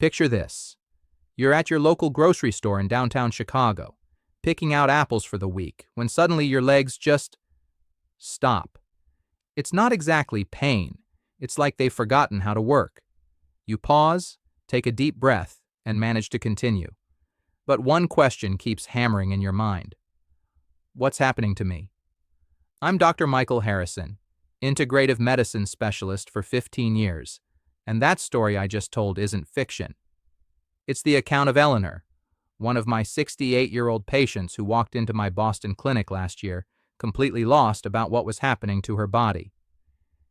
Picture this. You're at your local grocery store in downtown Chicago, picking out apples for the week, when suddenly your legs just stop. It's not exactly pain. It's like they've forgotten how to work. You pause, take a deep breath, and manage to continue. But one question keeps hammering in your mind. What's happening to me? I'm Dr. Michael Harrison, integrative medicine specialist for 15 years, and that story I just told isn't fiction. It's the account of Eleanor, one of my 68-year-old patients who walked into my Boston clinic last year, completely lost about what was happening to her body.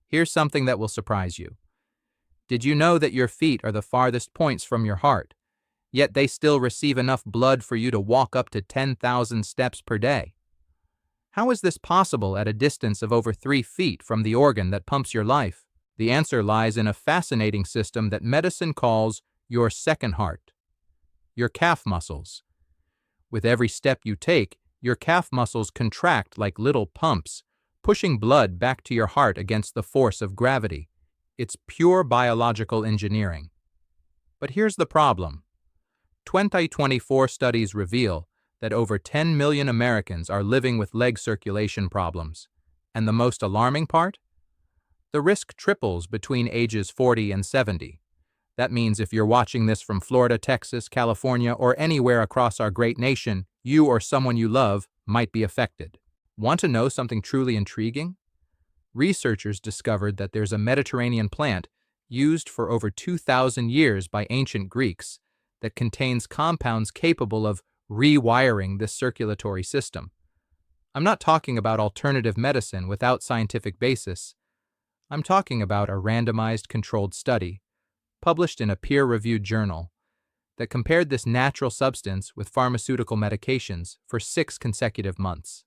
Here's something that will surprise you. Did you know that your feet are the farthest points from your heart, yet they still receive enough blood for you to walk up to 10,000 steps per day? How is this possible at a distance of over 3 feet from the organ that pumps your life? The answer lies in a fascinating system that medicine calls your second heart, your calf muscles. With every step you take, your calf muscles contract like little pumps, pushing blood back to your heart against the force of gravity. It's pure biological engineering. But here's the problem. 2024 studies reveal that over 10 million Americans are living with leg circulation problems. And the most alarming part? The risk triples between ages 40 and 70. That means if you're watching this from Florida, Texas, California, or anywhere across our great nation, you or someone you love might be affected. Want to know something truly intriguing? Researchers discovered that there's a Mediterranean plant used for over 2,000 years by ancient Greeks that contains compounds capable of rewiring this circulatory system. I'm not talking about alternative medicine without scientific basis. I'm talking about a randomized controlled study, published in a peer-reviewed journal, that compared this natural substance with pharmaceutical medications for 6 consecutive months.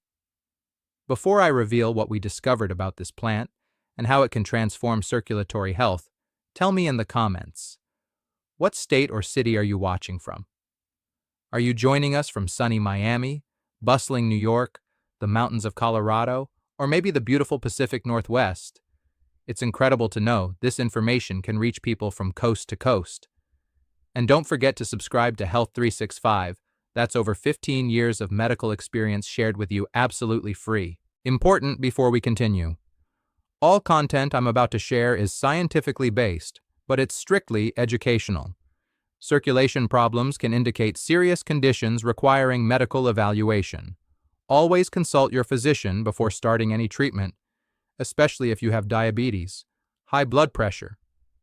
Before I reveal what we discovered about this plant and how it can transform circulatory health, tell me in the comments, what state or city are you watching from? Are you joining us from sunny Miami, bustling New York, the mountains of Colorado, or maybe the beautiful Pacific Northwest? It's incredible to know this information can reach people from coast to coast. And don't forget to subscribe to Health 365. That's over 15 years of medical experience shared with you absolutely free. Important before we continue. All content I'm about to share is scientifically based, but it's strictly educational. Circulation problems can indicate serious conditions requiring medical evaluation. Always consult your physician before starting any treatment, especially if you have diabetes, high blood pressure,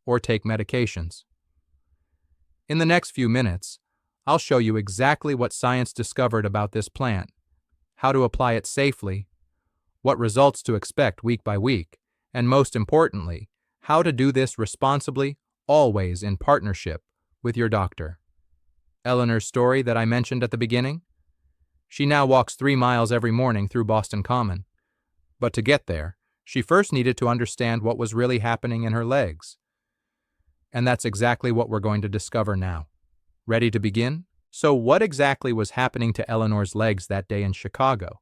or take medications. In the next few minutes, I'll show you exactly what science discovered about this plant, how to apply it safely, what results to expect week by week, and most importantly, how to do this responsibly, always in partnership with your doctor. Eleanor's story that I mentioned at the beginning? She now walks 3 miles every morning through Boston Common. But to get there, she first needed to understand what was really happening in her legs. And that's exactly what we're going to discover now. Ready to begin? So what exactly was happening to Eleanor's legs that day in Chicago?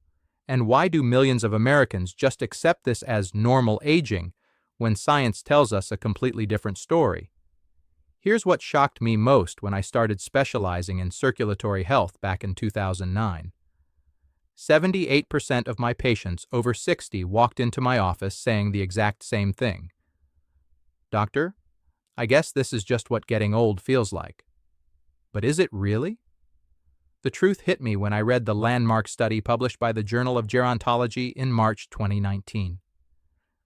And why do millions of Americans just accept this as normal aging when science tells us a completely different story? Here's what shocked me most when I started specializing in circulatory health back in 2009. 78% of my patients over 60 walked into my office saying the exact same thing. Doctor, I guess this is just what getting old feels like. But is it really? The truth hit me when I read the landmark study published by the Journal of Gerontology in March 2019.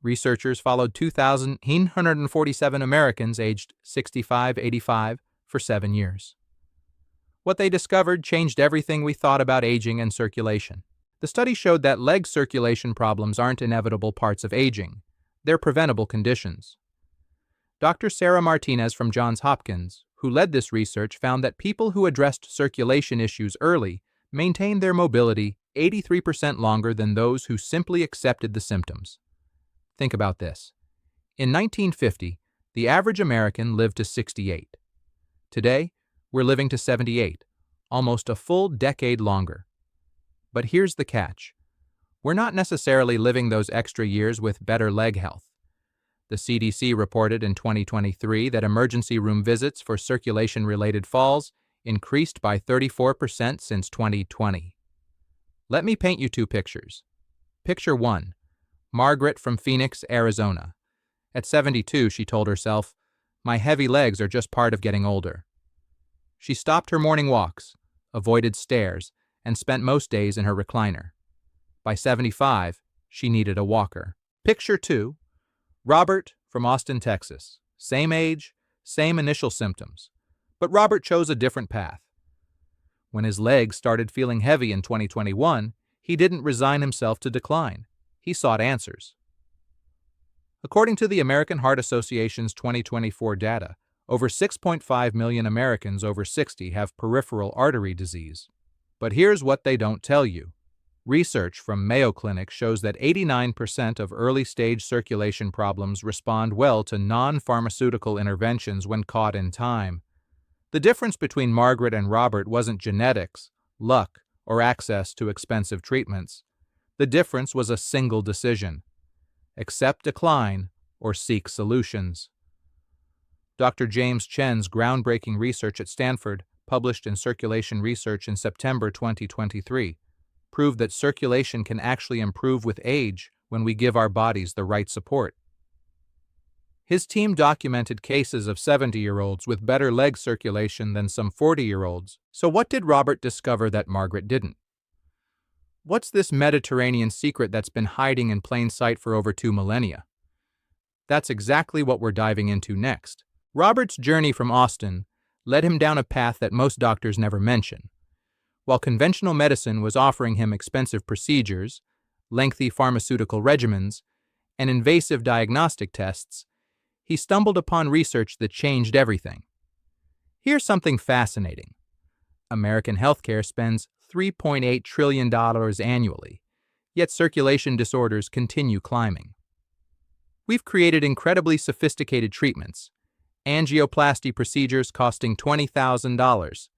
Researchers followed 2,947 Americans aged 65-85 for 7 years. What they discovered changed everything we thought about aging and circulation. The study showed that leg circulation problems aren't inevitable parts of aging. They're preventable conditions. Dr. Sarah Martinez from Johns Hopkins, who led this research, found that people who addressed circulation issues early maintained their mobility 83% longer than those who simply accepted the symptoms. Think about this. In 1950, the average American lived to 68. Today, we're living to 78, almost a full decade longer. But here's the catch. We're not necessarily living those extra years with better leg health. The CDC reported in 2023 that emergency room visits for circulation-related falls increased by 34% since 2020. Let me paint you two pictures. Picture 1. Margaret from Phoenix, Arizona. At 72, she told herself, "My heavy legs are just part of getting older." She stopped her morning walks, avoided stairs, and spent most days in her recliner. By 75, she needed a walker. Picture 2. Robert from Austin, Texas. Same age, same initial symptoms. But Robert chose a different path. When his legs started feeling heavy in 2021, he didn't resign himself to decline. He sought answers. According to the American Heart Association's 2024 data, over 6.5 million Americans over 60 have peripheral artery disease. But here's what they don't tell you. Research from Mayo Clinic shows that 89% of early-stage circulation problems respond well to non-pharmaceutical interventions when caught in time. The difference between Margaret and Robert wasn't genetics, luck, or access to expensive treatments. The difference was a single decision: accept decline or seek solutions. Dr. James Chen's groundbreaking research at Stanford, published in Circulation Research in September 2023, proved that circulation can actually improve with age when we give our bodies the right support. His team documented cases of 70-year-olds with better leg circulation than some 40-year-olds. So what did Robert discover that Margaret didn't? What's this Mediterranean secret that's been hiding in plain sight for over 2 millennia? That's exactly what we're diving into next. Robert's journey from Austin led him down a path that most doctors never mention. While conventional medicine was offering him expensive procedures, lengthy pharmaceutical regimens, and invasive diagnostic tests, he stumbled upon research that changed everything. Here's something fascinating. American healthcare spends $3.8 trillion annually, yet circulation disorders continue climbing. We've created incredibly sophisticated treatments, angioplasty procedures costing $20,000,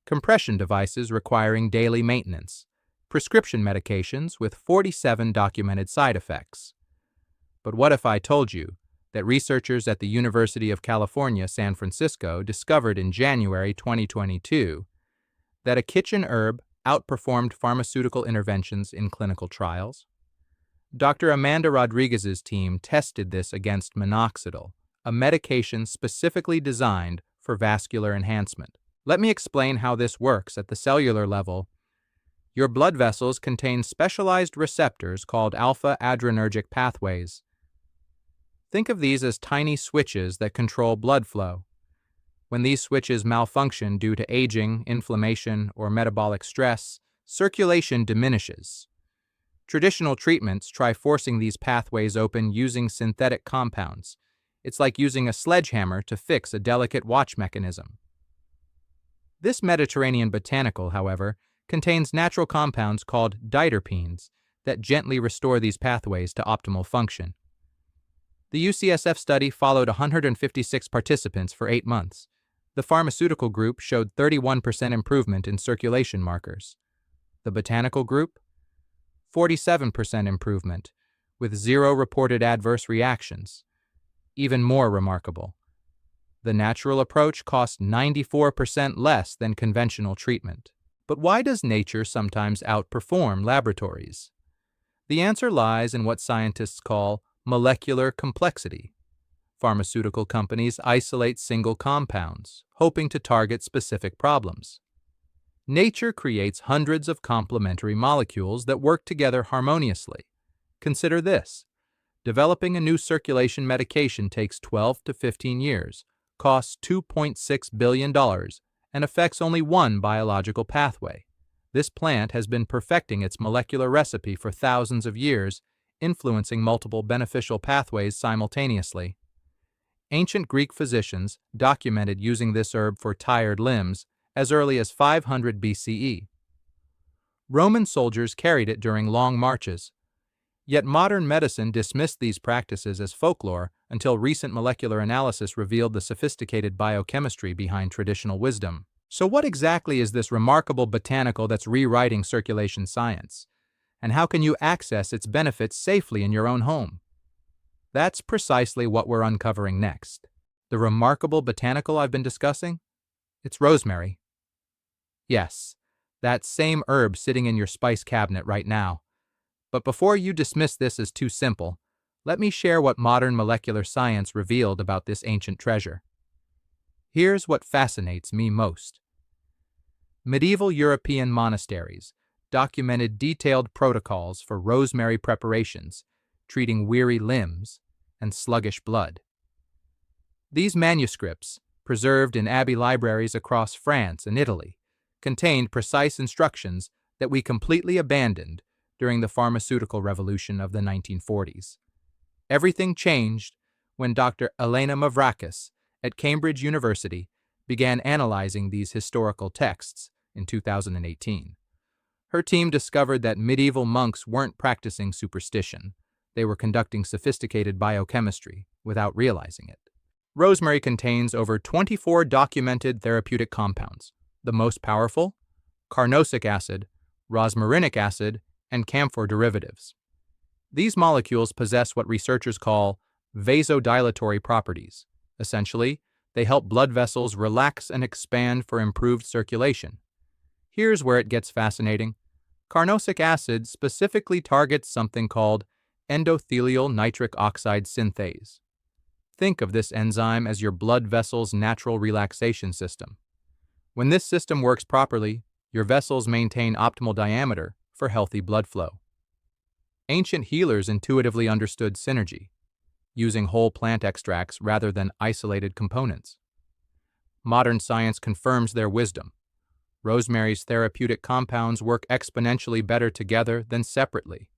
compression devices requiring daily maintenance, prescription medications with 47 documented side effects. But what if I told you that researchers at the University of California, San Francisco discovered in January 2022 that a kitchen herb outperformed pharmaceutical interventions in clinical trials? Dr. Amanda Rodriguez's team tested this against minoxidil, a medication specifically designed for vascular enhancement. Let me explain how this works at the cellular level. Your blood vessels contain specialized receptors called alpha-adrenergic pathways. Think of these as tiny switches that control blood flow. When these switches malfunction due to aging, inflammation, or metabolic stress, circulation diminishes. Traditional treatments try forcing these pathways open using synthetic compounds. It's like using a sledgehammer to fix a delicate watch mechanism. This Mediterranean botanical, however, contains natural compounds called diterpenes that gently restore these pathways to optimal function. The UCSF study followed 156 participants for 8 months. The pharmaceutical group showed 31% improvement in circulation markers. The botanical group, 47% improvement, with 0 reported adverse reactions. Even more remarkable, the natural approach cost 94% less than conventional treatment. But why does nature sometimes outperform laboratories? The answer lies in what scientists call molecular complexity. Pharmaceutical companies isolate single compounds, hoping to target specific problems. Nature creates hundreds of complementary molecules that work together harmoniously. Consider this. Developing a new circulation medication takes 12 to 15 years, costs $2.6 billion, and affects only one biological pathway. This plant has been perfecting its molecular recipe for thousands of years, influencing multiple beneficial pathways simultaneously. Ancient Greek physicians documented using this herb for tired limbs as early as 500 BCE. Roman soldiers carried it during long marches. Yet modern medicine dismissed these practices as folklore until recent molecular analysis revealed the sophisticated biochemistry behind traditional wisdom. So what exactly is this remarkable botanical that's rewriting circulation science? And how can you access its benefits safely in your own home? That's precisely what we're uncovering next. The remarkable botanical I've been discussing? It's rosemary. Yes, that same herb sitting in your spice cabinet right now. But before you dismiss this as too simple, let me share what modern molecular science revealed about this ancient treasure. Here's what fascinates me most. Medieval European monasteries documented detailed protocols for rosemary preparations, treating weary limbs and sluggish blood. These manuscripts, preserved in abbey libraries across France and Italy, contained precise instructions that we completely abandoned during the pharmaceutical revolution of the 1940s. Everything changed when Dr. Elena Mavrakis at Cambridge University began analyzing these historical texts in 2018. Her team discovered that medieval monks weren't practicing superstition. They were conducting sophisticated biochemistry without realizing it. Rosemary contains over 24 documented therapeutic compounds. The most powerful? Carnosic acid, rosmarinic acid, and camphor derivatives. These molecules possess what researchers call vasodilatory properties. Essentially, they help blood vessels relax and expand for improved circulation. Here's where it gets fascinating. Carnosic acid specifically targets something called endothelial nitric oxide synthase. Think of this enzyme as your blood vessel's natural relaxation system. When this system works properly, your vessels maintain optimal diameter for healthy blood flow. Ancient healers intuitively understood synergy, using whole plant extracts rather than isolated components. Modern science confirms their wisdom. Rosemary's therapeutic compounds work exponentially better together than separately.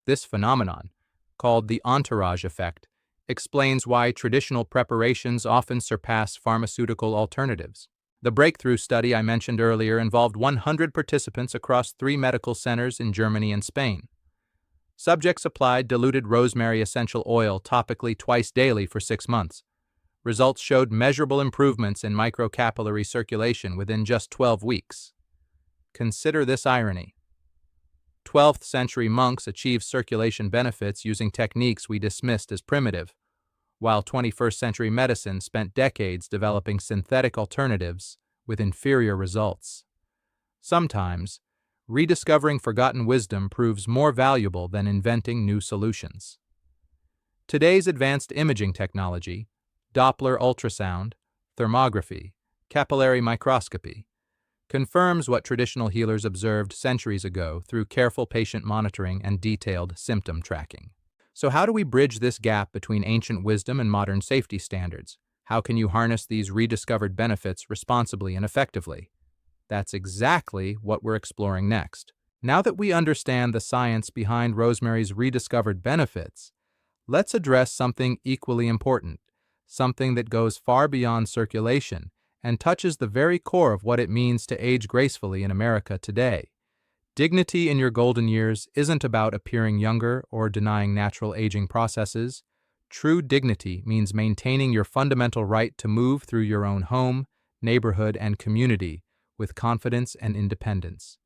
This phenomenon, called the entourage effect, explains why traditional preparations often surpass pharmaceutical alternatives. The breakthrough study I mentioned earlier involved 100 participants across 3 medical centers in Germany and Spain. Subjects applied diluted rosemary essential oil topically twice daily for 6 months. Results showed measurable improvements in microcapillary circulation within just 12 weeks. Consider this irony. 12th century monks achieved circulation benefits using techniques we dismissed as primitive, while 21st century medicine spent decades developing synthetic alternatives with inferior results. Sometimes, rediscovering forgotten wisdom proves more valuable than inventing new solutions. Today's advanced imaging technology, Doppler ultrasound, thermography, capillary microscopy, confirms what traditional healers observed centuries ago through careful patient monitoring and detailed symptom tracking. So how do we bridge this gap between ancient wisdom and modern safety standards? How can you harness these rediscovered benefits responsibly and effectively? That's exactly what we're exploring next. Now that we understand the science behind rosemary's rediscovered benefits, let's address something equally important, something that goes far beyond circulation and touches the very core of what it means to age gracefully in America today. Dignity in your golden years isn't about appearing younger or denying natural aging processes. True dignity means maintaining your fundamental right to move through your own home, neighborhood, and community with confidence and independence.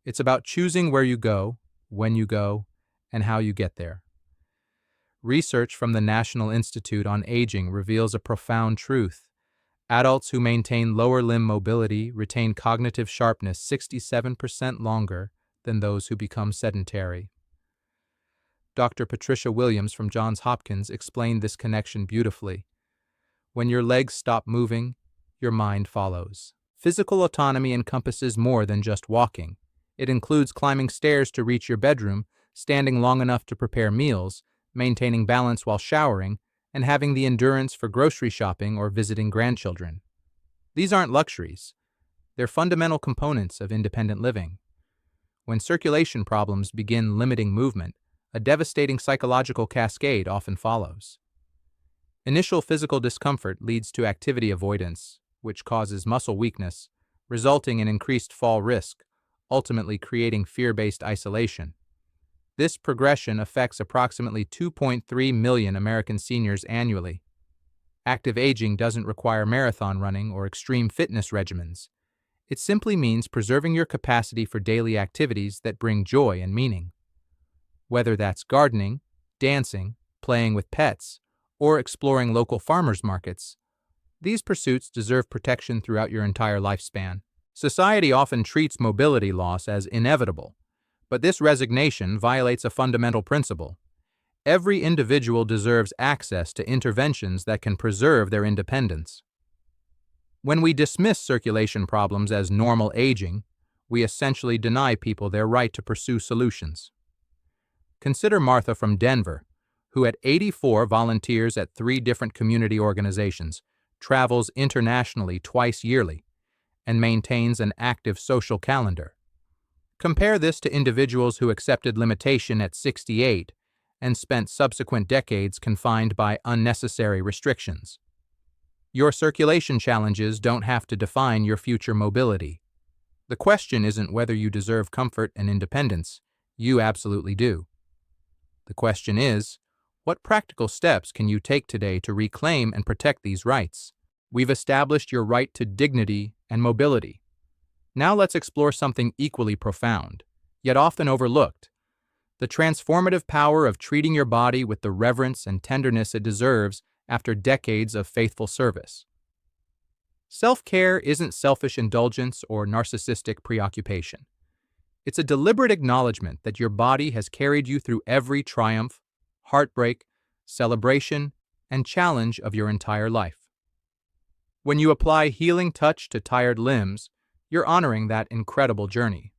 It's about choosing where you go, when you go, and how you get there. Research from the National Institute on Aging reveals a profound truth. Adults who maintain lower limb mobility retain cognitive sharpness 67% longer than those who become sedentary. Dr. Patricia Williams from Johns Hopkins explained this connection beautifully. When your legs stop moving, your mind follows. Physical autonomy encompasses more than just walking. It includes climbing stairs to reach your bedroom, standing long enough to prepare meals, maintaining balance while showering, and having the endurance for grocery shopping or visiting grandchildren. These aren't luxuries. They're fundamental components of independent living. When circulation problems begin limiting movement, a devastating psychological cascade often follows. Initial physical discomfort leads to activity avoidance, which causes muscle weakness, resulting in increased fall risk, ultimately creating fear-based isolation. This progression affects approximately 2.3 million American seniors annually. Active aging doesn't require marathon running or extreme fitness regimens. It simply means preserving your capacity for daily activities that bring joy and meaning. Whether that's gardening, dancing, playing with pets, or exploring local farmers markets, these pursuits deserve protection throughout your entire lifespan. Society often treats mobility loss as inevitable, but this resignation violates a fundamental principle. Every individual deserves access to interventions that can preserve their independence. When we dismiss circulation problems as normal aging, we essentially deny people their right to pursue solutions. Consider Martha from Denver, who at 84 volunteers at 3 different community organizations, travels internationally twice yearly, and maintains an active social calendar. Compare this to individuals who accepted limitation at 68 and spent subsequent decades confined by unnecessary restrictions. Your circulation challenges don't have to define your future mobility. The question isn't whether you deserve comfort and independence. You absolutely do. The question is, what practical steps can you take today to reclaim and protect these rights? We've established your right to dignity and mobility. Now let's explore something equally profound, yet often overlooked: the transformative power of treating your body with the reverence and tenderness it deserves after decades of faithful service. Self-care isn't selfish indulgence or narcissistic preoccupation. It's a deliberate acknowledgement that your body has carried you through every triumph, heartbreak, celebration, and challenge of your entire life. When you apply healing touch to tired limbs, you're honoring that incredible journey.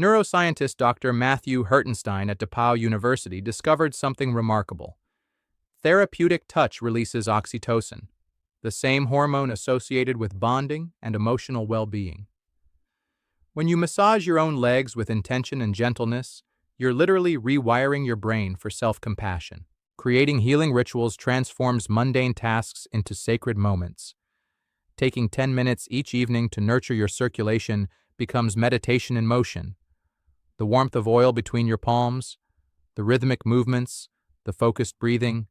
Neuroscientist Dr. Matthew Hertenstein at DePauw University discovered something remarkable. Therapeutic touch releases oxytocin, the same hormone associated with bonding and emotional well-being. When you massage your own legs with intention and gentleness, you're literally rewiring your brain for self-compassion. Creating healing rituals transforms mundane tasks into sacred moments. Taking 10 minutes each evening to nurture your circulation becomes meditation in motion. The warmth of oil between your palms, the rhythmic movements, the focused breathing,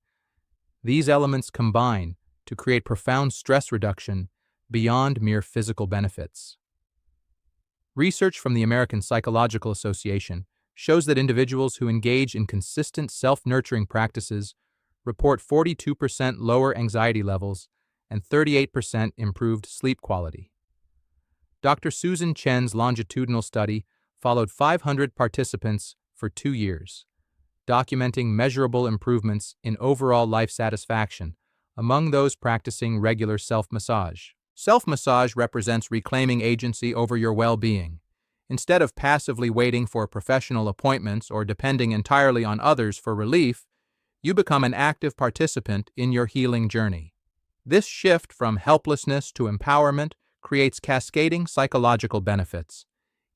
these elements combine to create profound stress reduction beyond mere physical benefits. Research from the American Psychological Association shows that individuals who engage in consistent self-nurturing practices report 42% lower anxiety levels and 38% improved sleep quality. Dr. Susan Chen's longitudinal study followed 500 participants for 2 years, documenting measurable improvements in overall life satisfaction among those practicing regular self-massage. Self-massage represents reclaiming agency over your well-being. Instead of passively waiting for professional appointments or depending entirely on others for relief, you become an active participant in your healing journey. This shift from helplessness to empowerment creates cascading psychological benefits.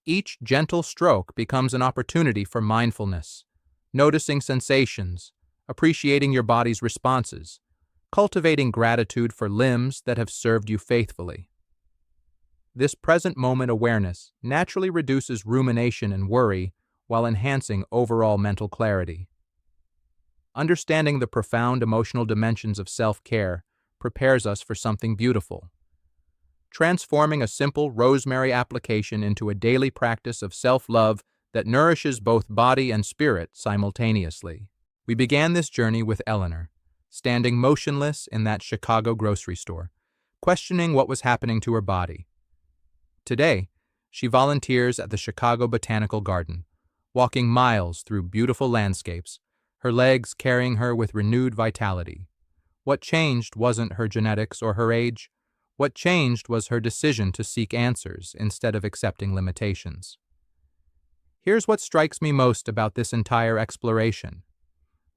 Each gentle stroke becomes an opportunity for mindfulness, noticing sensations, appreciating your body's responses, cultivating gratitude for limbs that have served you faithfully. This present moment awareness naturally reduces rumination and worry while enhancing overall mental clarity. Understanding the profound emotional dimensions of self-care prepares us for something beautiful. Transforming a simple rosemary application into a daily practice of self-love that nourishes both body and spirit simultaneously. We began this journey with Eleanor, standing motionless in that Chicago grocery store, questioning what was happening to her body. Today, she volunteers at the Chicago Botanical Garden, walking miles through beautiful landscapes, her legs carrying her with renewed vitality. What changed wasn't her genetics or her age. What changed was her decision to seek answers instead of accepting limitations. Here's what strikes me most about this entire exploration.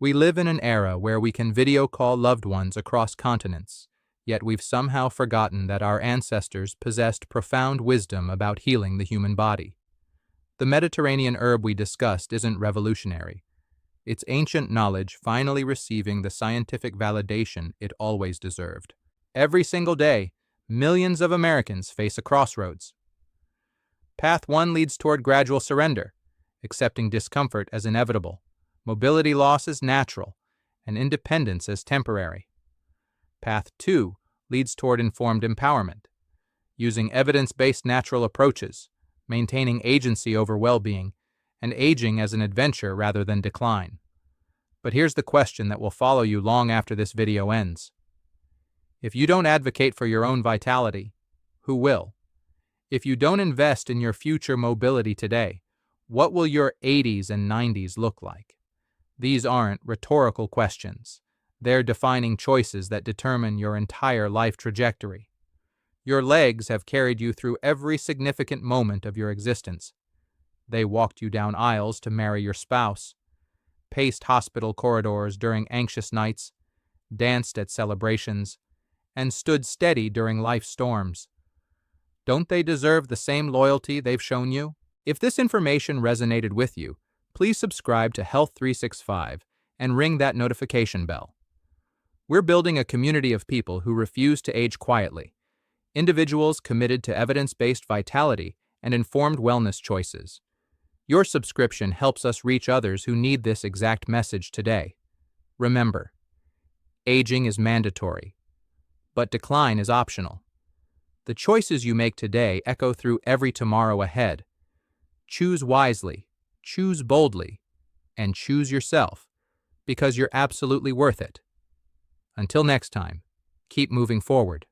We live in an era where we can video call loved ones across continents, yet we've somehow forgotten that our ancestors possessed profound wisdom about healing the human body. The Mediterranean herb we discussed isn't revolutionary. It's ancient knowledge finally receiving the scientific validation it always deserved. Every single day, millions of Americans face a crossroads. Path 1 leads toward gradual surrender, accepting discomfort as inevitable, mobility loss as natural, and independence as temporary. Path 2 leads toward informed empowerment, using evidence-based natural approaches, maintaining agency over well-being, and aging as an adventure rather than decline. But here's the question that will follow you long after this video ends. If you don't advocate for your own vitality, who will? If you don't invest in your future mobility today, what will your 80s and 90s look like? These aren't rhetorical questions. They're defining choices that determine your entire life trajectory. Your legs have carried you through every significant moment of your existence. They walked you down aisles to marry your spouse, paced hospital corridors during anxious nights, danced at celebrations, and stood steady during life's storms. Don't they deserve the same loyalty they've shown you? If this information resonated with you, please subscribe to Health 365 and ring that notification bell. We're building a community of people who refuse to age quietly, individuals committed to evidence-based vitality and informed wellness choices. Your subscription helps us reach others who need this exact message today. Remember, aging is mandatory, but decline is optional. The choices you make today echo through every tomorrow ahead. Choose wisely, choose boldly, and choose yourself, because you're absolutely worth it. Until next time, keep moving forward.